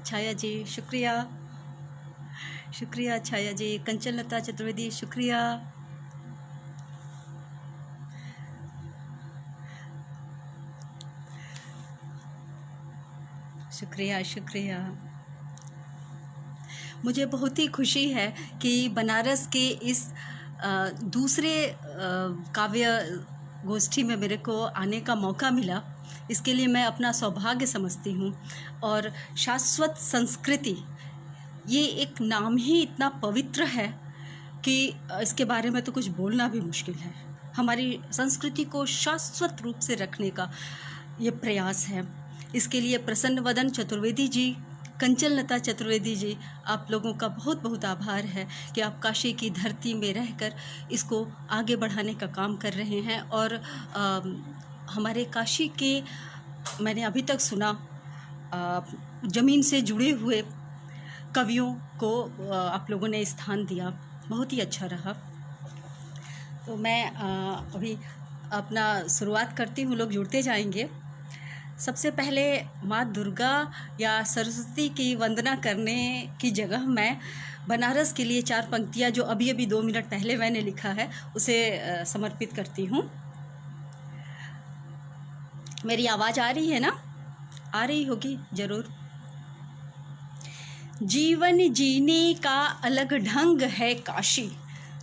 छाया जी शुक्रिया, शुक्रिया छाया जी। कंचन लता चतुर्वेदी शुक्रिया। शुक्रिया शुक्रिया। मुझे बहुत ही खुशी है कि बनारस के इस दूसरे काव्य गोष्ठी में मेरे को आने का मौका मिला। इसके लिए मैं अपना सौभाग्य समझती हूँ। और शाश्वत संस्कृति, ये एक नाम ही इतना पवित्र है कि इसके बारे में तो कुछ बोलना भी मुश्किल है। हमारी संस्कृति को शाश्वत रूप से रखने का ये प्रयास है। इसके लिए प्रसन्न वदन चतुर्वेदी जी, कंचन लता चतुर्वेदी जी, आप लोगों का बहुत बहुत आभार है कि आप काशी की धरती में रहकर इसको आगे बढ़ाने का काम कर रहे हैं। और हमारे काशी के, मैंने अभी तक सुना, ज़मीन से जुड़े हुए कवियों को आप लोगों ने स्थान दिया, बहुत ही अच्छा रहा। तो मैं अभी अपना शुरुआत करती हूँ, लोग जुड़ते जाएंगे। सबसे पहले माँ दुर्गा या सरस्वती की वंदना करने की जगह मैं बनारस के लिए 4 पंक्तियाँ जो अभी अभी 2 मिनट पहले मैंने लिखा है उसे समर्पित करती हूँ। मेरी आवाज़ आ रही है ना? आ रही होगी ज़रूर। जीवन जीने का अलग ढंग है काशी।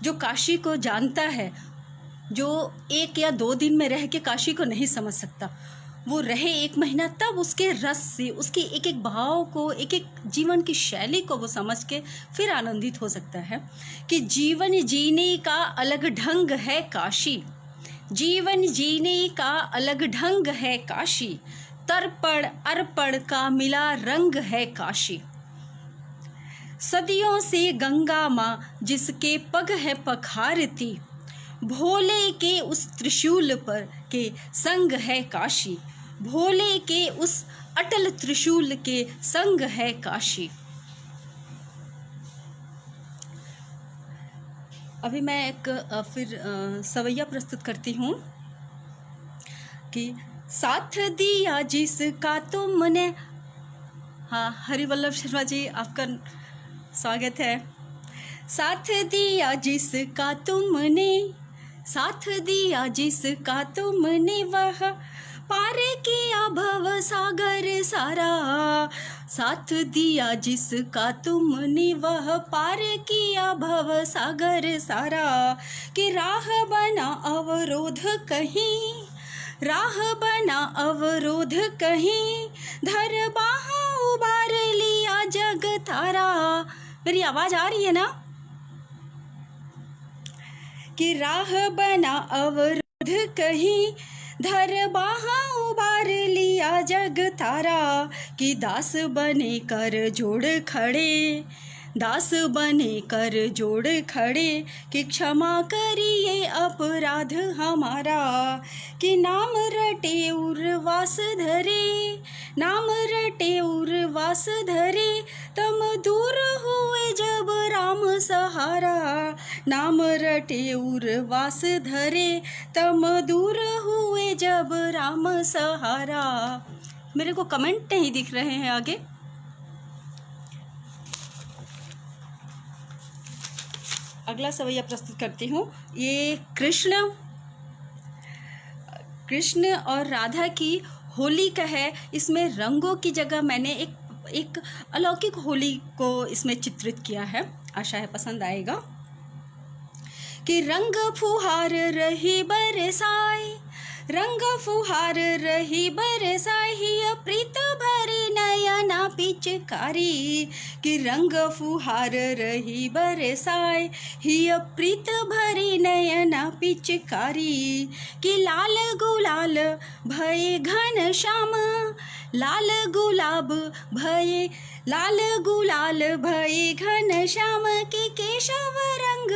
जो काशी को जानता है, जो 1 या 2 दिन में रह के काशी को नहीं समझ सकता, वो रहे 1 महीना, तब उसके रस से, उसके एक एक भाव को, एक एक जीवन की शैली को वो समझ के फिर आनंदित हो सकता है कि जीवन जीने का अलग ढंग है काशी। जीवन जीने का अलग ढंग है काशी, तर्पण अर्पण का मिला रंग है काशी। सदियों से गंगा माँ जिसके पग है पखारती, भोले के उस त्रिशूल पर के संग है काशी। भोले के उस अटल त्रिशूल के संग है काशी। अभी मैं एक फिर सवैया प्रस्तुत करती हूँ कि साथ दिया जिसका तुमने। हाँ, हरिवल्लभ शर्मा जी, आपका स्वागत है। साथ दिया जिसका तुमने, साथ दिया जिसका तुमने, वह पार किया भव सागर सारा। साथ दिया जिसका तुमने, वह पार किया भव सागर सारा। कि राह बना अवरोध कहीं, राह बना अवरोध कहीं, धर बाहा उबार लिया जग तारा। मेरी आवाज़ आ रही है ना? कि राह बना अवरोध कहीं, धर बाहा उबार लिया जग तारा। कि दास बने कर जोड़ खड़े, दास बने कर जोड़ खड़े, कि क्षमा करिए अपराध हमारा। कि नाम रटे उर्वास धरे, नाम रटे उर्वास धरे, तम दूर हुए जब राम सहारा। नाम रटे उर्वास धरे, तम दूर हुए जब राम सहारा। मेरे को कमेंट नहीं दिख रहे हैं आगे। अगला सवैया प्रस्तुत करती हूँ। ये कृष्ण और राधा की होली का है। इसमें रंगों की जगह मैंने एक अलौकिक होली को इसमें चित्रित किया है। आशा है पसंद आएगा। कि रंग फुहार रही बरसाए, रंग फुहार रही बरसाए, हिय प्रीत भरी नयना पिचकारी। कि रंग फुहार रही बरसाए, हिय प्रीत भरी नयना पिचकारी। कि लाल गुलाल भये घन श्याम, लाल गुलाब भये, लाल गुलाल भये घन श्याम। के केशव रंग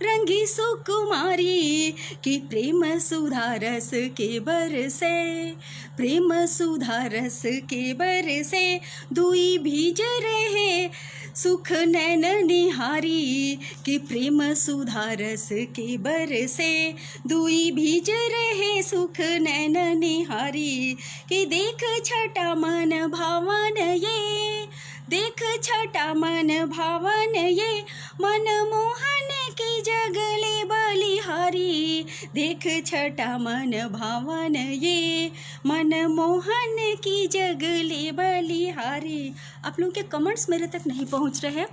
रंगी सुकुमारी। कि प्रेम सुधा रस के बरसे, प्रेम सुधा रस के बरसे, दुई भीज रहे सुख नैन निहारी। कि प्रेम सुधा रस के बरसे, दुई भीज रहे सुख नैन निहारी। कि देख छटा मन भावन ये, देख छटा मन भावन ये मनमोहन की जगले बलिहारी। देख छटा मन भावन ये मनमोहन की जगले बलिहारी। आप लोगों के कमेंट्स मेरे तक नहीं पहुंच रहे हैं।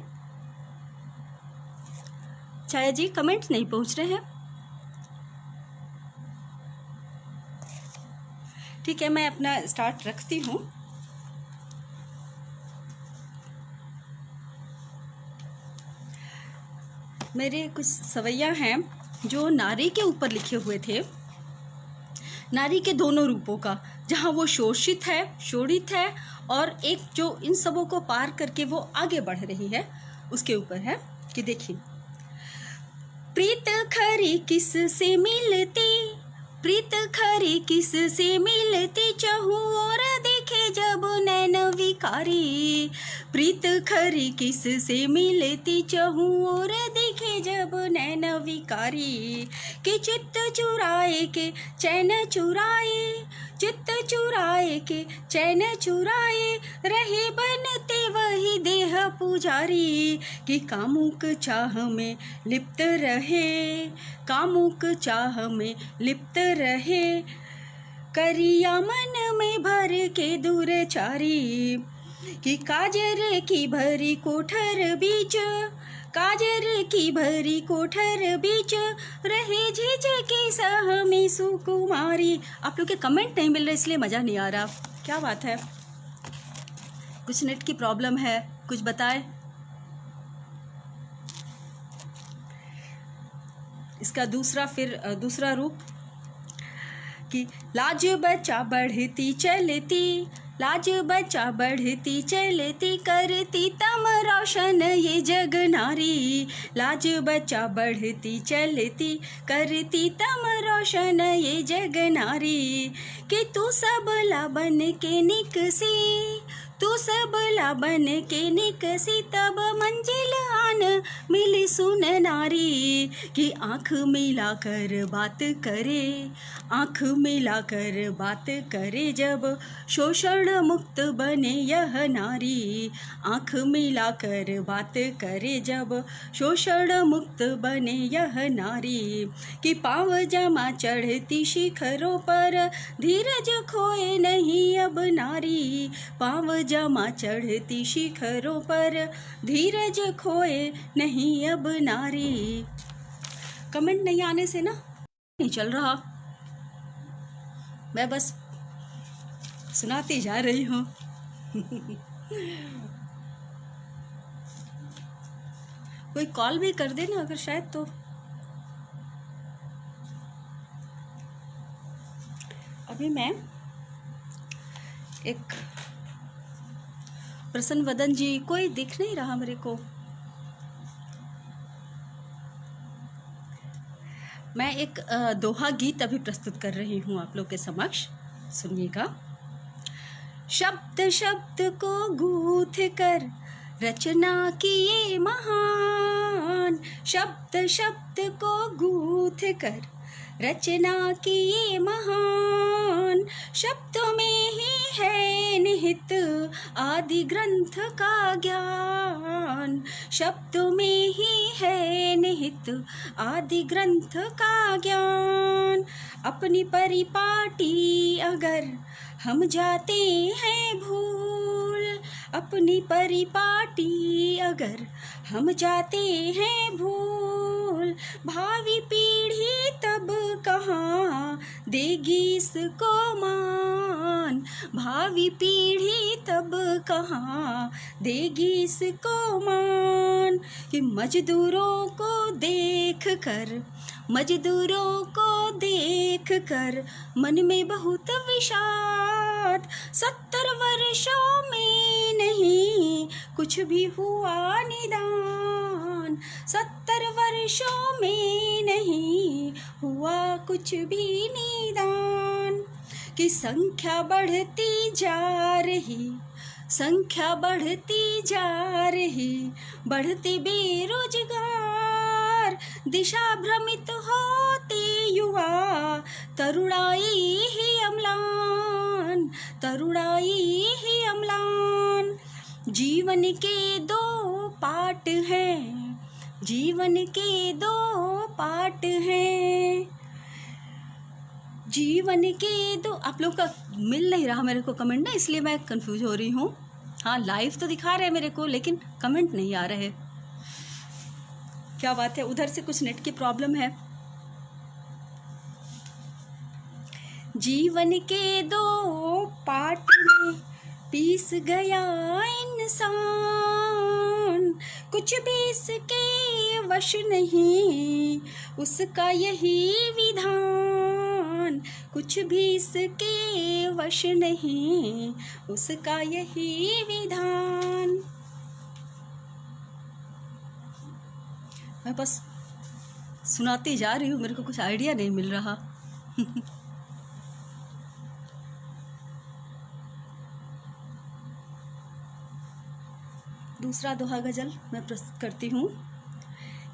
छाया जी कमेंट्स नहीं पहुंच रहे हैं। ठीक है, मैं अपना स्टार्ट रखती हूँ। मेरे कुछ सवैया हैं जो नारी के ऊपर लिखे हुए थे, नारी के दोनों रूपों का, जहाँ वो शोषित है, शोषित है, और एक जो इन सबों को पार करके वो आगे बढ़ रही है, उसके ऊपर है कि देखिए, प्रीत खरी किस से मिलती, प्रीत खरी किस से मिलती, चहु और देखे जब नैन विकारी। प्रीत खरी किस से मिलती, चहु और देखे जब नैन विकारी। कि चित्त चुराए के चैन चुराए, चित्त चुराए के चैन चुराए, रहे बनते वही देह पुजारी। कि कामुक चाह में लिप्त रहे, कामुक चाह में लिप्त रहे, करिया मन में भर के दुरचारी। कि काजर की भरी कोठर बीच, काजर की भरी कोठर बीच, रहे झिझके सह में सुकुमारी। आप लोग के कमेंट नहीं मिल रहे इसलिए मज़ा नहीं आ रहा। क्या बात है, कुछ नेट की प्रॉब्लम है, कुछ बताए। इसका दूसरा रूप कि लाज बचा बढ़ती चलती, लाज बचा बढ़ती चलती, करती तम रोशन ये जग नारी। लाज बचा बढ़ती चलती, करती तम रोशन ये जग नारी। कि तू सबला बन के निकसी, तू सबला बन के निकसी, तब मंजिल आन मिली सुन नारी। कि आँख मिला कर बात करे, आँख मिला कर बात करे, जब शोषण मुक्त बने यह नारी। आँख मिला कर बात करे, जब शोषण मुक्त बने यह नारी। कि पाँव जमा चढ़ती शिखरों पर, धीरज खोए नहीं अब नारी। पाँव जमा चढ़ती शिखरों पर, धीरज खोए नहीं अब नारी। कमेंट नहीं आने से ना नहीं चल रहा, मैं बस सुनाती जा रही हूँ। कोई कॉल भी कर दे ना अगर शायद तो। अभी मैं एक प्रसन्न वदन जी, कोई दिख नहीं रहा मेरे को। मैं एक दोहा गीत अभी प्रस्तुत कर रही हूँ आप लोग के समक्ष, सुनिएगा। शब्द शब्द को गूंथ कर रचना किए महान, शब्द शब्द को गूंथ कर रचना किए महान। शब्दों में ही है निहित आदि ग्रंथ का ज्ञान, शब्दों में ही है निहित आदि ग्रंथ का ज्ञान। अपनी परिपाटी अगर हम जाते हैं भूल, अपनी परिपाटी अगर हम जाते हैं भूल, भावी पीढ़ी तब कहाँ देगी इसको मान। भावी पीढ़ी तब कहाँ देगी इसको मान। कि मजदूरों को देख कर, मजदूरों को देख कर मन में बहुत विषाद। 70 वर्षों में नहीं कुछ भी हुआ निदान, 70 वर्षों में नहीं हुआ कुछ भी निदान। कि संख्या बढ़ती जा रही, संख्या बढ़ती जा रही, बढ़ते बेरोजगार। दिशा भ्रमित होते युवा, तरुणाई ही अम्लान, तरुणाई ही अम्लान। जीवन जीवन के दो पार्ट हैं, जीवन के दो पार्ट हैं, जीवन के दो। आप लोग का मिल नहीं रहा मेरे को कमेंट ना, इसलिए मैं कंफ्यूज हो रही हूँ। हाँ, लाइव तो दिखा रहे हैं मेरे को, लेकिन कमेंट नहीं आ रहे। क्या बात है, उधर से कुछ नेट की प्रॉब्लम है। जीवन के दो पार्ट में पीस गया इंसान, कुछ भी इसके वश नहीं, उसका यही विधान, कुछ भी इसके वश नहीं, उसका यही विधान। मैं बस सुनाती जा रही हूँ, मेरे को कुछ आइडिया नहीं मिल रहा। दूसरा दोहा गजल मैं प्रस्तुत करती हूँ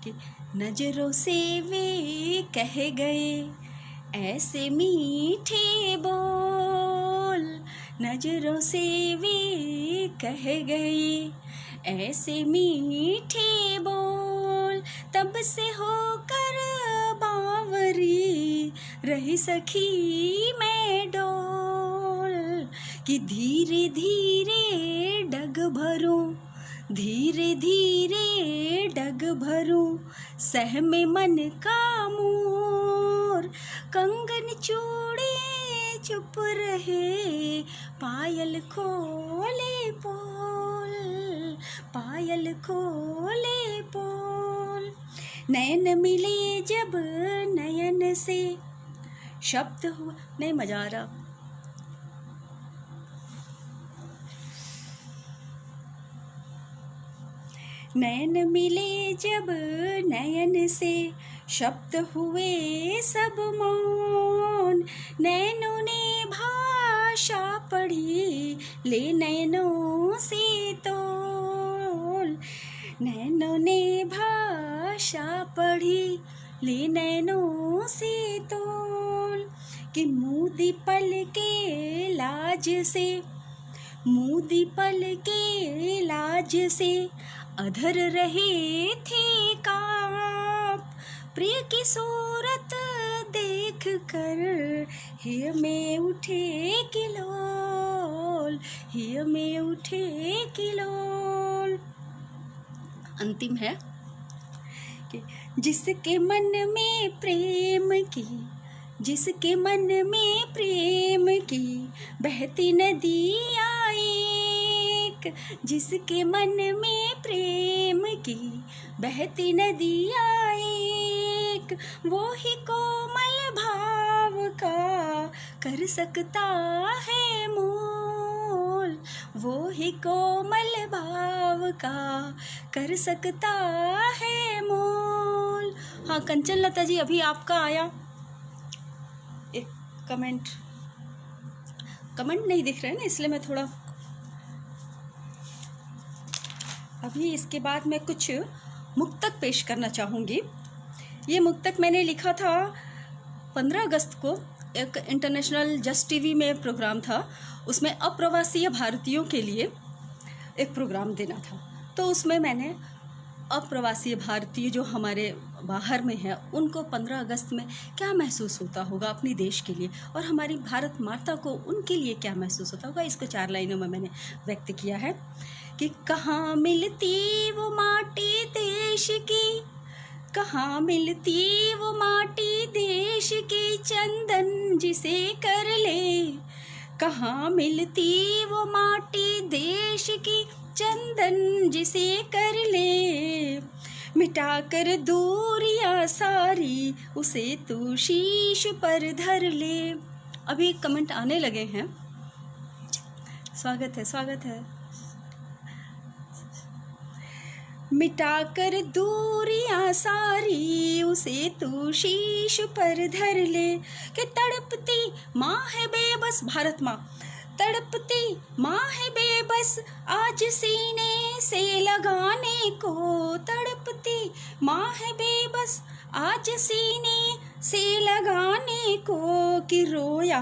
कि नजरों से वे कह गए ऐसे मीठे बोल, नजरों से वे कह गए ऐसे मीठे बोल, तब से होकर बावरी रही सखी मैं डोल, कि धीरे धीरे डग भरूं, धीरे धीरे डग भरूं, सहमे मन का मोर, कंगन चूड़े चुप रहे, पायल खोले पोल, पायल खोले पोल। नयन मिले जब नयन से, शब्द हुआ नहीं, मजा आ रहा। नयन मिले जब नयन से, शब्द हुए सब मौन, नैनों ने भाषा पढ़ी ले नैनों से तोल, नैनों ने भाषा पढ़ी ले नैनों से तोल, कि मूदी पल के लाज से, मूदी पल के लाज से, अधर रहे थे काप, प्रिय की सूरत देख कर हिय में उठे किलोल, हिय में उठे किलोल। अंतिम है कि जिसके मन में प्रेम की, जिसके मन में प्रेम की बहती नदियाँ एक, जिसके मन में प्रेम की बहती नदियाँ एक, वो ही कोमल भाव का कर सकता है मोल, वो ही कोमल भाव का कर सकता है मोल। हाँ कंचन लता जी, अभी आपका आया एक कमेंट, कमेंट नहीं दिख रहे ना, इसलिए मैं थोड़ा अभी इसके बाद मैं कुछ मुक्तक पेश करना चाहूँगी। ये मुक्तक मैंने लिखा था 15 अगस्त को, एक इंटरनेशनल जस्ट टीवी में प्रोग्राम था, उसमें अप्रवासीय भारतीयों के लिए एक प्रोग्राम देना था। तो उसमें मैंने अप्रवासीय भारतीय जो हमारे बाहर में हैं उनको 15 अगस्त में क्या महसूस होता होगा अपनी देश के लिए, और हमारी भारत माता को उनके लिए क्या महसूस होता होगा, इसको 4 लाइनों में मैंने व्यक्त किया है कि कहाँ मिलती वो माटी देश की, कहाँ मिलती वो माटी देश की, चंदन जिसे कर ले, कहाँ मिलती वो माटी देश की, चंदन जिसे कर ले, मिटा कर दूरियां सारी उसे तू शीश पर धर ले। अभी कमेंट आने लगे हैं, स्वागत है स्वागत है। मिटा कर दूरियां सारी उसे तू शीश पर धर ले, कि तड़पती माँ है बेबस, भारत माँ तड़पती माँ है बेबस, आज सीने से लगाने को, तड़पती माँ है बेबस आज सीने से लगाने को, कि रोया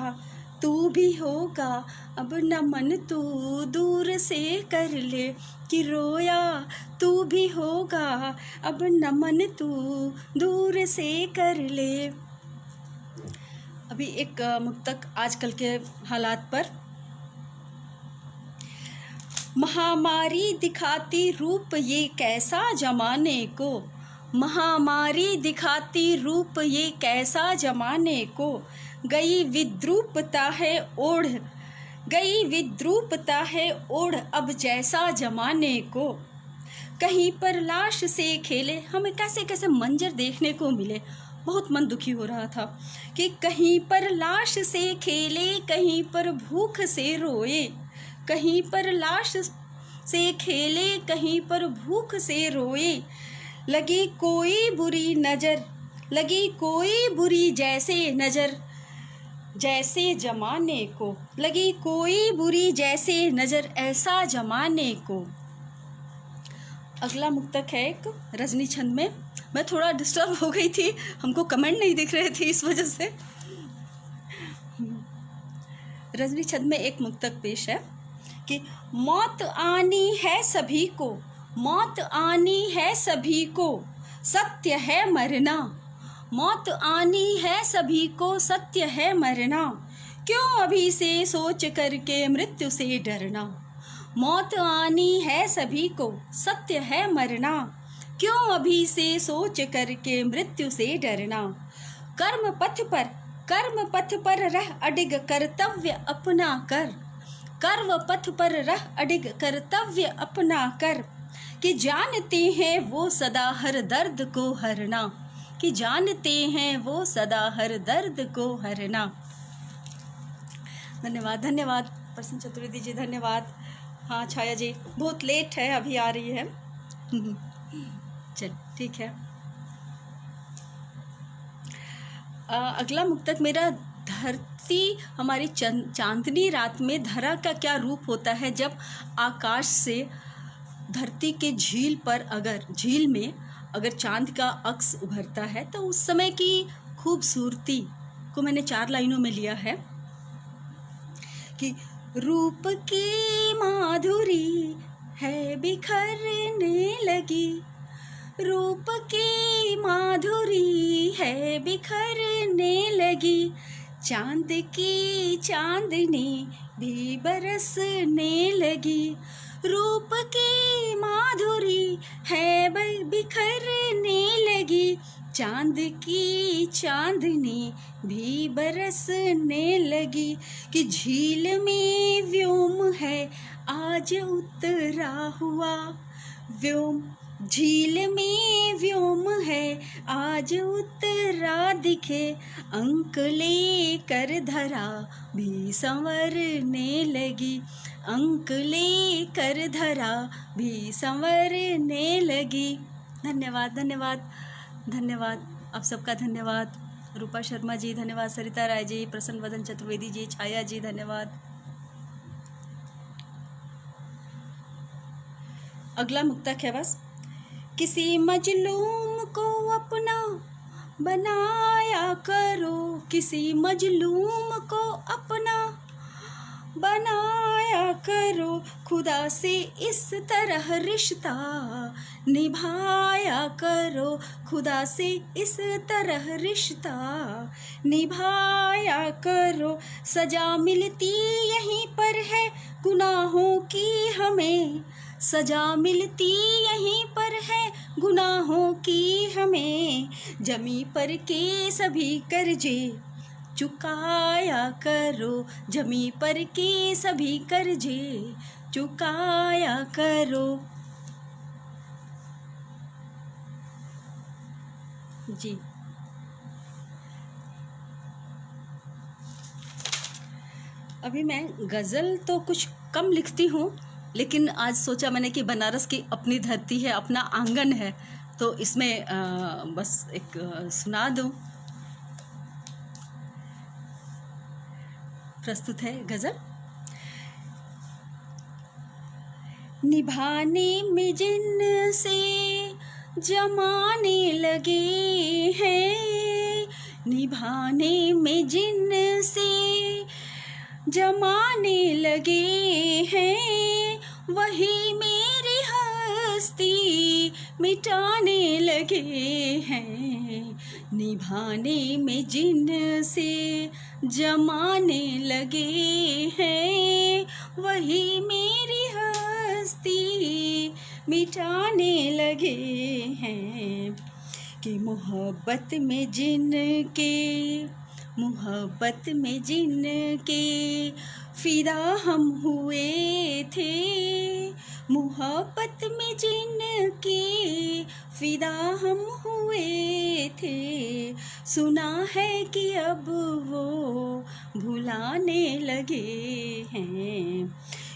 तू भी होगा अब नमन तू दूर से कर ले कि रोया, तू भी होगा अब नमन तू दूर से कर ले। अभी एक मुक्तक आजकल के हालात पर। महामारी दिखाती रूप ये कैसा जमाने को, महामारी दिखाती रूप ये कैसा जमाने को, गई विद्रूपता है ओढ़, गई विद्रूपता है ओढ़ अब जैसा जमाने को। कहीं पर लाश से खेले, हमें कैसे कैसे मंजर देखने को मिले, बहुत मन दुखी हो रहा था कि कहीं पर लाश से खेले, कहीं पर भूख से रोए, कहीं पर लाश से खेले, कहीं पर भूख से रोए, लगी कोई बुरी नज़र, लगी कोई बुरी जैसे नज़र, जैसे जमाने को, लगी कोई बुरी जैसे नज़र ऐसा जमाने को। अगला मुक्तक है एक रजनी छंद में। मैं थोड़ा डिस्टर्ब हो गई थी, हमको कमेंट नहीं दिख रहे थे इस वजह से। रजनी छंद में एक मुक्तक पेश है कि मौत आनी है सभी को, मौत आनी है सभी को, सत्य है मरना, मौत आनी है सभी को, सत्य है मरना, क्यों अभी से सोच करके मृत्यु से डरना। मौत आनी है सभी को, सत्य है मरना, क्यों अभी से सोच करके मृत्यु से डरना। कर्म पथ पर रह अडिग कर्तव्य अपना कर, कर्म पथ पर रह अडिग कर्तव्य अपना कर, कि जानते हैं वो सदा हर दर्द को हरना, कि जानते हैं वो सदा हर दर्द को हरना। धन्यवाद, धन्यवाद प्रसन्न चतुर्वेदी जी, धन्यवाद। हाँ छाया जी, बहुत लेट है, अभी आ रही है। चल ठीक है। अगला मुक्तक मेरा, धरती हमारी चांदनी रात में धरा का क्या रूप होता है जब आकाश से धरती के झील पर, अगर झील में अगर चांद का अक्स उभरता है तो उस समय की खूबसूरती को मैंने 4 लाइनों में लिया है कि रूप की माधुरी है बिखरने लगी, रूप की माधुरी है बिखरने लगी, चांद की चांदनी भी बरसने लगी, रूप की माधुरी है बिखरने लगी, चांद की चांदनी भी बरसने लगी, कि झील में व्योम है आज उतरा हुआ, व्योम झील में व्योम है आज उतरा दिखे, अंक ले कर धरा भी संवरने लगी, अंक ले कर धरा भी संवरने लगी। धन्यवाद, धन्यवाद, धन्यवाद, आप सबका धन्यवाद। रूपा शर्मा जी धन्यवाद, सरिता राय जी, प्रसन्न वदन चतुर्वेदी जी, छाया जी धन्यवाद। अगला मुक्तक है बस, किसी मजलूम को अपना बनाया करो, किसी मजलूम को अपना बनाया करो, खुदा से इस तरह रिश्ता निभाया करो, खुदा से इस तरह रिश्ता निभाया करो, सजा मिलती यहीं पर है गुनाहों की हमें, सजा मिलती यहीं पर है गुनाहों की हमें, जमी पर के सभी कर्जे चुकाया करो, जमी पर के सभी कर्जे चुकाया करो। जी अभी मैं गज़ल तो कुछ कम लिखती हूँ, लेकिन आज सोचा मैंने कि बनारस की अपनी धरती है, अपना आंगन है, तो इसमें बस एक सुना दूँ। प्रस्तुत है गज़ल। निभाने में जिनसे जमाने लगे हैं, निभाने में जिनसे जमाने लगे हैं, वही मेरी हस्ती मिटाने लगे हैं। निभाने में जिनसे जमाने लगे हैं, वही मेरी हस्ती मिटाने लगे हैं। कि मोहब्बत में जिनके फिदा हम हुए थे, मोहब्बत में जिनके फिदा हम हुए थे, सुना है कि अब वो भुलाने लगे हैं।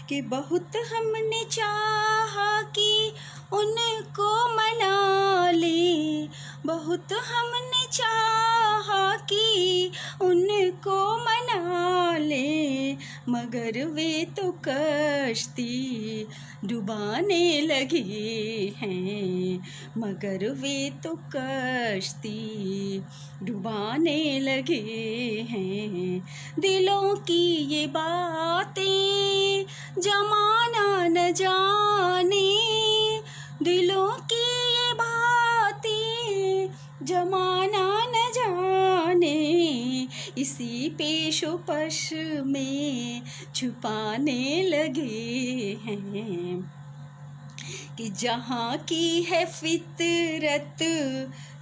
कि बहुत हमने चाहा कि उनको मना ले, बहुत हमने चाहा कि उनको मना ले, मगर वे तो कश्ती डुबाने लगे हैं, मगर वे तो कश्ती डुबाने लगे हैं। दिलों की ये बातें जमाना न जाने, दिलों की ये बातें जमाना न जाने, इसी पेशोपश में छुपाने लगे हैं। कि जहाँ की है फितरत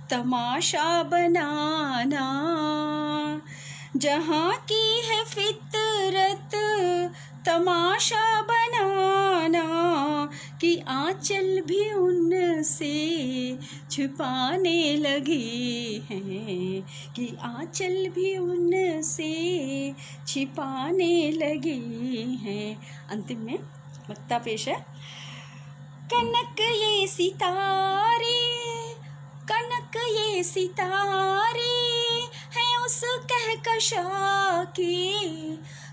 तमाशा बनाना, जहाँ की है फितरत तमाशा बनाना, कि आंचल भी उनसे छुपाने लगे हैं, कि आंचल भी उनसे छिपाने लगे हैं। अंतिम में मक्ता पेश है। कनक ये सितारे, कनक ये सितारे हैं उस कहकशा के,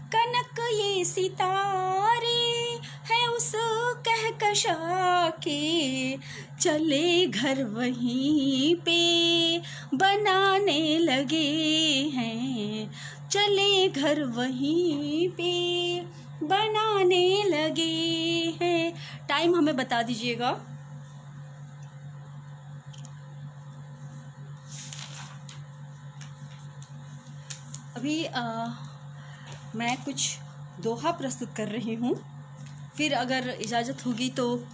कनक ये सितारे हैं उस कहकशा के, चले घर वहीं पे बनाने लगे हैं, चले घर वहीं पे बनाने लगे हैं। टाइम हमें बता दीजिएगा। अभी मैं कुछ दोहा प्रस्तुत कर रही हूँ, फिर अगर इजाज़त होगी तो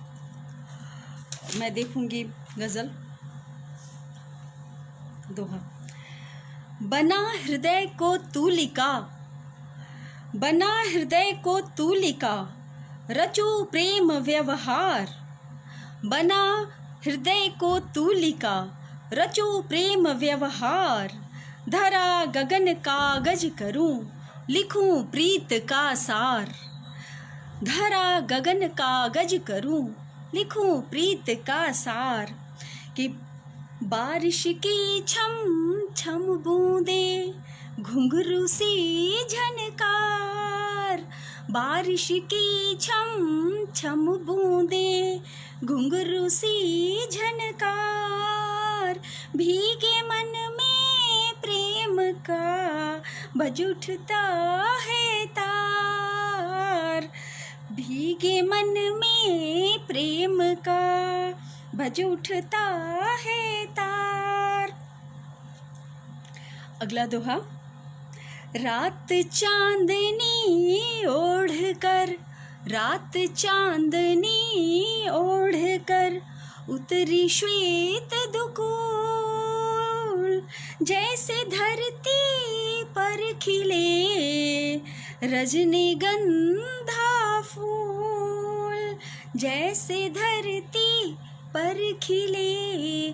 मैं देखूँगी गज़ल। दोहा। बना हृदय को तूलिका, बना हृदय को तूलिका, रचू प्रेम व्यवहार, बना हृदय को तूलिका, रचू प्रेम व्यवहार, धरा गगन कागज करूं, लिखूं प्रीत का सार, धरा गगन कागज करूं, लिखूं प्रीत का सार। कि बारिश की छम छम बूंदे घुंघरू सी झनकार, बारिश की छम छम बूंदे घुंघरू सी झनकार, भीगे मन में प्रेम का बज उठता है तार, भीगे मन में प्रेम का बज उठता है तार। अगला दोहा। रात चांदनी ओढ़ कर, रात चांदनी ओढ़ कर उतरी श्वेत दुकूल, जैसे धरती पर खिले रजनीगंधा फूल, जैसे धरती पर खिले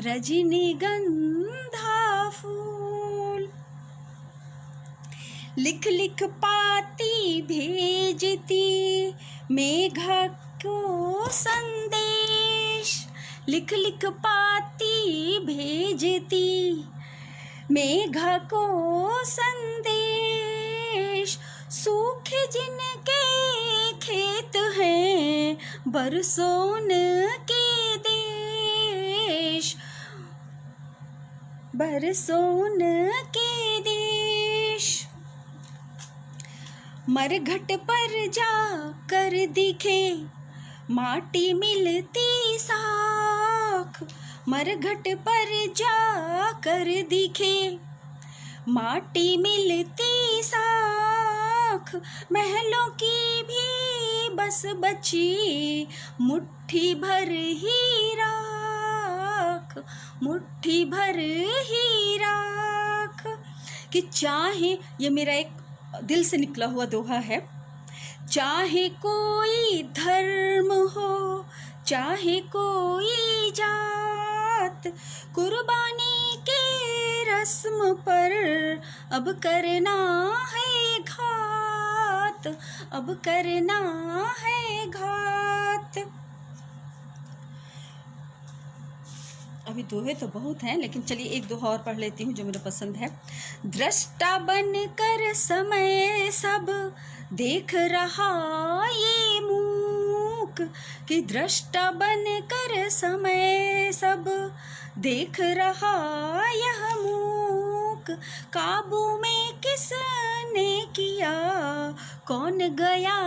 रजनीगंधा फूल। लिख लिख पाती भेजती मेघा को संदेश, लिख लिख पाती भेजती मेघा को संदेश, सूखे जिनके खेत हैं बरसों के देश, बरसों के देश। मरघट पर जा कर दिखे माटी मिलती साख, मरघट पर जा कर दिखे माटी मिलती साख, महलों की भी बस बची मुट्ठी भर ही राख, मुट्ठी भर ही राख। कि चाहे, ये मेरा एक दिल से निकला हुआ दोहा है, चाहे कोई धर्म हो चाहे कोई जात, कुर्बानी के रस्म पर अब करना है घात, अब करना है घात। अभी दोहे तो बहुत हैं, लेकिन चलिए एक दोहा और पढ़ लेती हूँ जो मेरा पसंद है। दृष्टा बन कर समय सब देख रहा ये मूक, कि दृष्टा बन कर समय सब देख रहा यह मूक, काबू में किसने किया कौन गया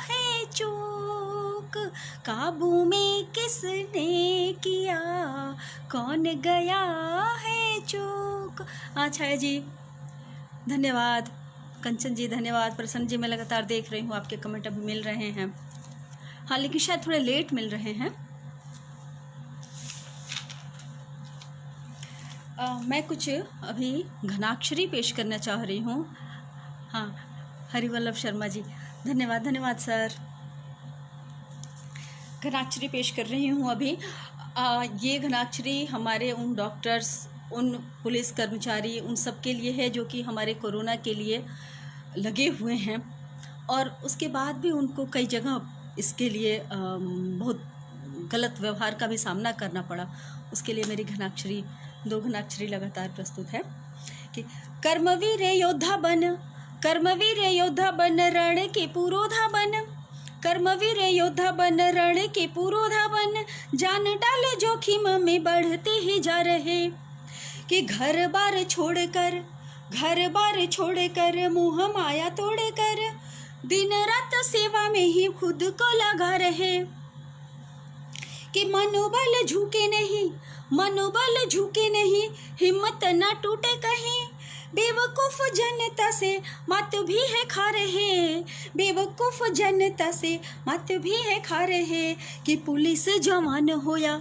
है चूक, काबू में किसने किया कौन गया है चूक। छाया जी धन्यवाद, कंचन जी धन्यवाद, प्रसन्न जी मैं लगातार देख रही हूँ आपके कमेंट अभी मिल रहे हैं। हाँ लेकिन शायद थोड़े लेट मिल रहे हैं। मैं कुछ अभी घनाक्षरी पेश करना चाह रही हूँ। हाँ हरिवल्लभ शर्मा जी धन्यवाद, धन्यवाद सर। घनाक्षरी पेश कर रही हूँ अभी। ये घनाक्षरी हमारे उन डॉक्टर्स, उन पुलिस कर्मचारी, उन सब के लिए है जो कि हमारे कोरोना के लिए लगे हुए हैं और उसके बाद भी उनको कई जगह इसके लिए बहुत गलत व्यवहार का भी सामना करना पड़ा। उसके लिए मेरी घनाक्षरी, 2 घनाक्षरी लगातार प्रस्तुत है कि कर्मवीर योद्धा बन, कर्मवीर योद्धा बन, रण के पुरोधा बन, कर्मवीर योद्धा बन, रण के पुरोधा बन, जान डाले जोखिम में बढ़ते ही जा रहे, कि घर बार छोड़कर, घर बार छोड़कर, मोह माया तोड़कर, दिन रात सेवा में ही खुद को लगा रहे, कि मनोबल झुके नहीं, मनोबल झुके नहीं, हिम्मत ना टूटे कहीं, बेवकूफ़ जनता से मत भी है खा रहे, बेवकूफ़ जनता से मत भी है खा रहे, कि पुलिस जवान होया,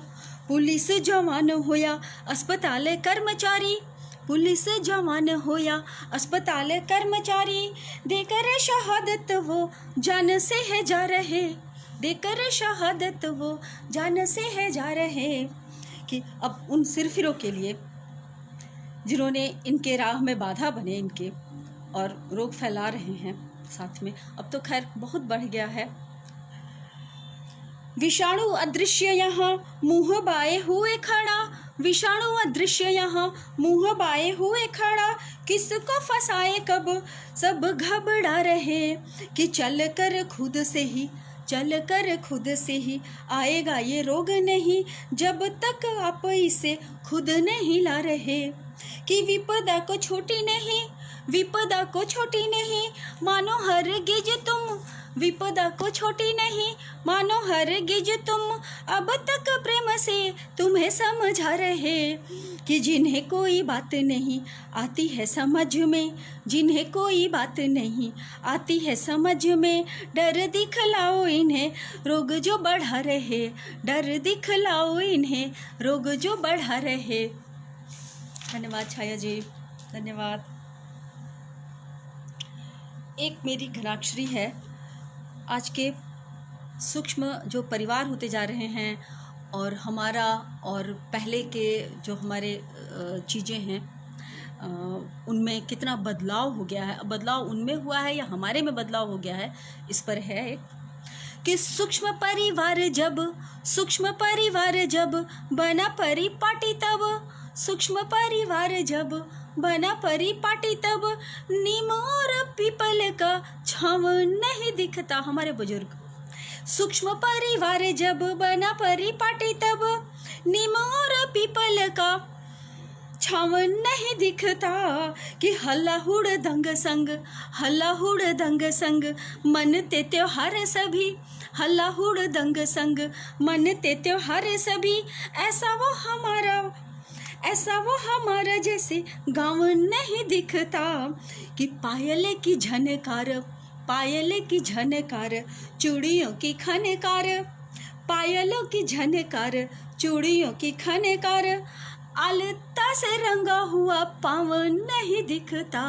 पुलिस जवान होया, अस्पताल कर्मचारी, पुलिस जवान होया, अस्पताल कर्मचारी, देकर शहादत वो जान से है जा रहे, देकर शहादत वो जान से है जा रहे। कि अब उन सिरफिरों के लिए जिन्होंने इनके राह में बाधा बने इनके और रोग फैला रहे हैं साथ में, अब तो खैर बहुत बढ़ गया है। विषाणु अदृश्य यहाँ मुँह बाए हुए खड़ा, विषाणु अदृश्य यहाँ मुँह बाए हुए खड़ा, किसको फंसाए कब सब घबरा रहे, कि चल कर खुद से ही, चल कर खुद से ही आएगा ये रोग नहीं, जब तक आप इसे खुद नहीं ला रहे, कि विपदा को छोटी नहीं, विपदा को छोटी नहीं, मानो हरगिज तुम, विपदा को छोटी नहीं, मानो हरगिज तुम, अब तक प्रेम से तुम्हें समझा रहे, कि जिन्हें कोई बात नहीं आती है समझ में, जिन्हें कोई बात नहीं आती है समझ में, डर दिखलाओ इन्हें रोग जो बढ़ा रहे, डर दिखलाओ इन्हें रोग जो बढ़ा रहे। धन्यवाद छाया जी, धन्यवाद। एक मेरी घनाक्षरी है, आज के सूक्ष्म जो परिवार होते जा रहे हैं और हमारा और पहले के जो हमारे चीज़ें हैं उनमें कितना बदलाव हो गया है, बदलाव उनमें हुआ है या हमारे में बदलाव हो गया है, इस पर है एक कि सूक्ष्म परिवार जब, सूक्ष्म परिवार जब बना परिपाटी तब, सूक्ष्म परिवार जब बना परिपाटी तब, नीम और पीपल का छांव नहीं दिखता। हमारे बुजुर्ग, सूक्ष्म परिवार जब बना परिपाटी तब, नीम और पीपल का छाव नहीं दिखता कि हल्ला हुड़ दंग संग, हल्ला हुड़ दंग संग मनते त्योहार सभी, हल्ला हुड़ दंग संग मनते त्योहार सभी। ऐसा वो हमारा, ऐसा वो हमारा जैसे गाँव नहीं दिखता कि पायल की झनकार, पायल की झनकार चूड़ियों की खनकार, पायलों की झनकार चूड़ियों की खनकार। अलता से रंगा हुआ पाँव नहीं दिखता,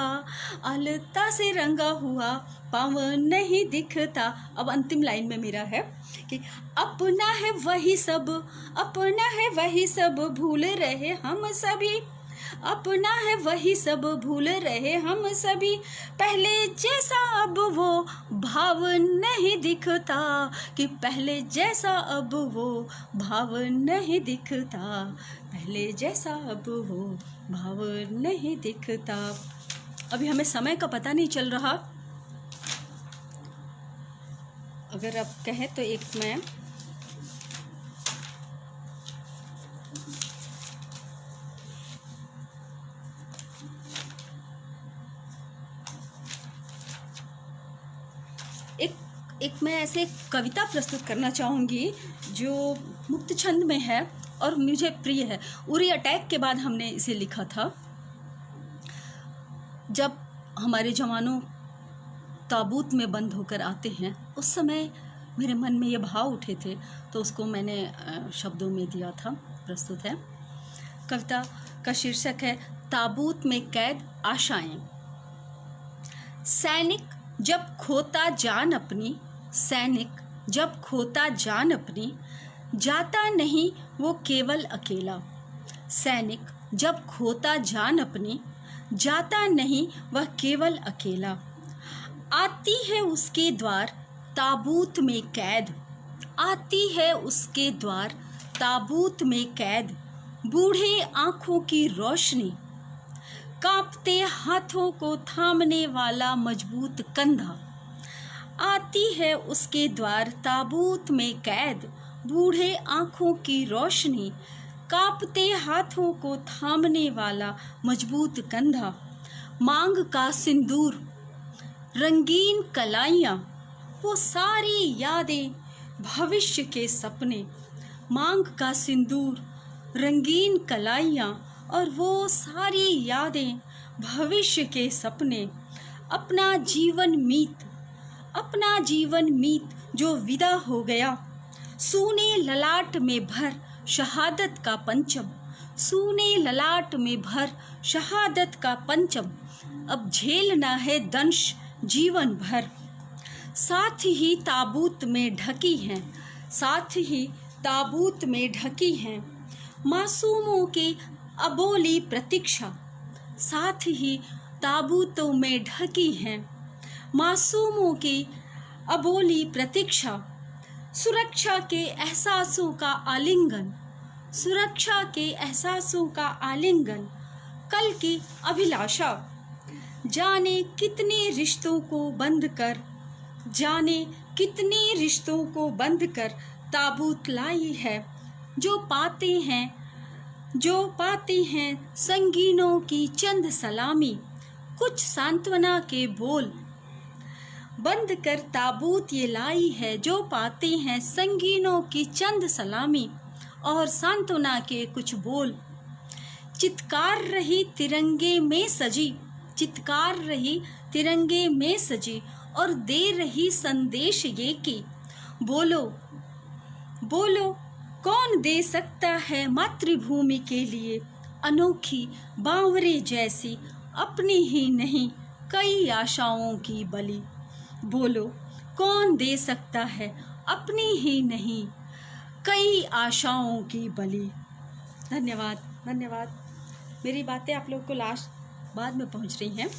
अलता से रंगा हुआ पाँव नहीं दिखता। अब अंतिम लाइन में मेरा है कि अपना है वही सब, अपना है वही सब भूल रहे हम सभी, अपना है वही सब भूल रहे हम सभी। पहले जैसा अब वो भाव नहीं दिखता कि पहले जैसा अब वो भाव नहीं दिखता, पहले जैसा अब वो भाव नहीं दिखता। अभी हमें समय का पता नहीं चल रहा, अगर आप कहें तो एक मैं एक मैं ऐसे कविता प्रस्तुत करना चाहूँगी जो मुक्त छंद में है और मुझे प्रिय है। उरी अटैक के बाद हमने इसे लिखा था। जब हमारे जवानों ताबूत में बंद होकर आते हैं, उस समय मेरे मन में ये भाव उठे थे, तो उसको मैंने शब्दों में दिया था। प्रस्तुत है। कविता का शीर्षक है ताबूत में कैद आशाएं। सैनिक जब खोता जान अपनी, सैनिक जब खोता जान अपनी, जाता नहीं वो केवल अकेला। सैनिक जब खोता जान अपनी, जाता नहीं वह केवल अकेला। आती है उसके द्वार ताबूत में कैद, आती है उसके द्वार ताबूत में कैद। बूढ़े आँखों की रोशनी, कांपते हाथों को थामने वाला मजबूत कंधा। आती है उसके द्वार ताबूत में कैद, बूढ़े आँखों की रोशनी, कांपते हाथों को थामने वाला मजबूत कंधा। मांग का सिंदूर, रंगीन कलाइयाँ, वो सारी यादें भविष्य के सपने। मांग का सिंदूर, रंगीन कलाइयाँ और वो सारी यादें भविष्य के सपने। अपना जीवन मीत, अपना जीवन मीत जो विदा हो गया, सूने ललाट में भर शहादत का पंचम, सूने ललाट में भर शहादत का पंचम। अब झेलना है दंश जीवन भर। साथ ही ताबूत में ढकी हैं, साथ ही ताबूत में ढकी हैं मासूमों की अबोली प्रतीक्षा। साथ ही ताबूतों में ढकी हैं मासूमों की अबोली प्रतीक्षा। सुरक्षा के एहसासों का आलिंगन, सुरक्षा के एहसासों का आलिंगन। कल की अभिलाषा, जाने कितने रिश्तों को बंद कर, जाने कितने रिश्तों को बंद कर ताबूत लाई है। जो पाते हैं, जो पाते हैं संगीनों की चंद सलामी, कुछ सांत्वना के बोल बंद कर ताबूत ये लाई है। जो पाते हैं संगीनों की चंद सलामी और सांत्वना के कुछ बोल। चित्कार रही तिरंगे में सजी, चित्कार रही तिरंगे में सजी और दे रही संदेश ये कि बोलो, बोलो कौन दे सकता है मातृभूमि के लिए अनोखी बावरे जैसी अपनी ही नहीं कई आशाओं की बलि। बोलो कौन दे सकता है अपनी ही नहीं कई आशाओं की बलि। धन्यवाद, धन्यवाद। मेरी बातें आप लोग को लास्ट बाद में पहुंच रही हैं।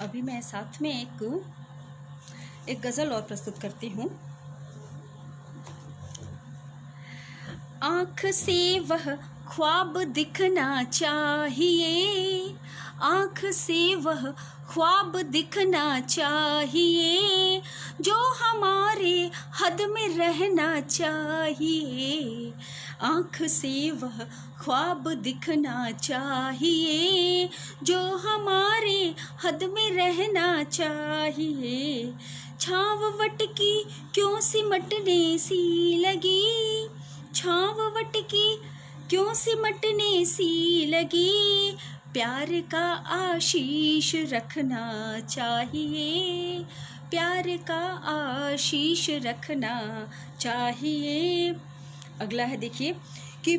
अभी मैं साथ में एक गज़ल और प्रस्तुत करती हूँ। आँख से वह ख्वाब दिखना चाहिए, आँख से वह ख्वाब दिखना चाहिए जो हमारे हद में रहना चाहिए। आँख से वह ख्वाब दिखना चाहिए जो हमारे हद में रहना चाहिए। छाववट की क्यों सिमटने सी लगी, छाववट की क्यों सिमटने सी लगी, प्यार का आशीष रखना चाहिए, प्यार का आशीष रखना चाहिए। अगला है देखिए कि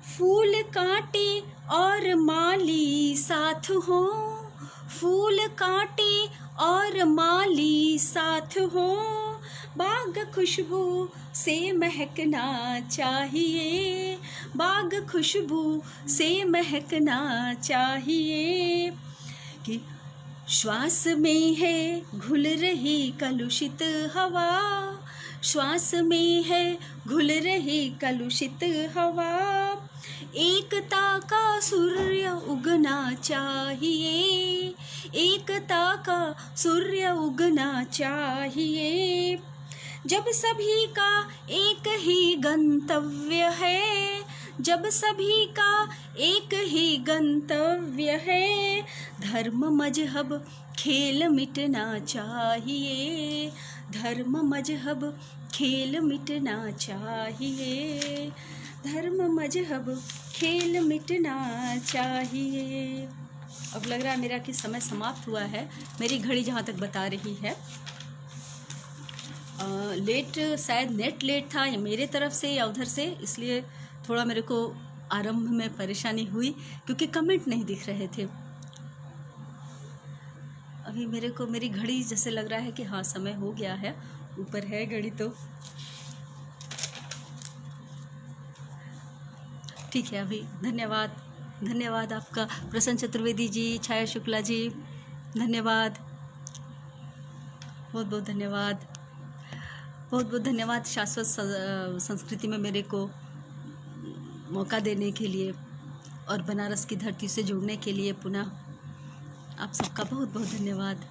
फूल कांटे और माली साथ हो, फूल कांटे और माली साथ हो, बाग खुशबू से महकना चाहिए, बाग खुशबू से महकना चाहिए। कि श्वास में है घुल रही कलुषित हवा, श्वास में है घुल रही कलुषित हवा, एकता का सूर्य उगना चाहिए, एकता का सूर्य उगना चाहिए। जब सभी का एक ही गंतव्य है, जब सभी का एक ही गंतव्य है, धर्म मजहब खेल मिटना चाहिए, धर्म मजहब खेल मिटना चाहिए, धर्म मजहब खेल मिटना चाहिए। अब लग रहा है मेरा कि समय समाप्त हुआ है, मेरी घड़ी जहाँ तक बता रही है। लेट शायद नेट लेट था या मेरे तरफ से या उधर से, इसलिए थोड़ा मेरे को आरंभ में परेशानी हुई क्योंकि कमेंट नहीं दिख रहे थे। अभी मेरे को मेरी घड़ी जैसे लग रहा है कि हाँ समय हो गया है, ऊपर है घड़ी तो ठीक है। अभी धन्यवाद, धन्यवाद आपका प्रसन्न चतुर्वेदी जी, छाया शुक्ला जी, धन्यवाद, बहुत बहुत धन्यवाद, बहुत बहुत धन्यवाद शाश्वत संस्कृति में मेरे को मौका देने के लिए और बनारस की धरती से जुड़ने के लिए पुनः आप सबका बहुत बहुत धन्यवाद।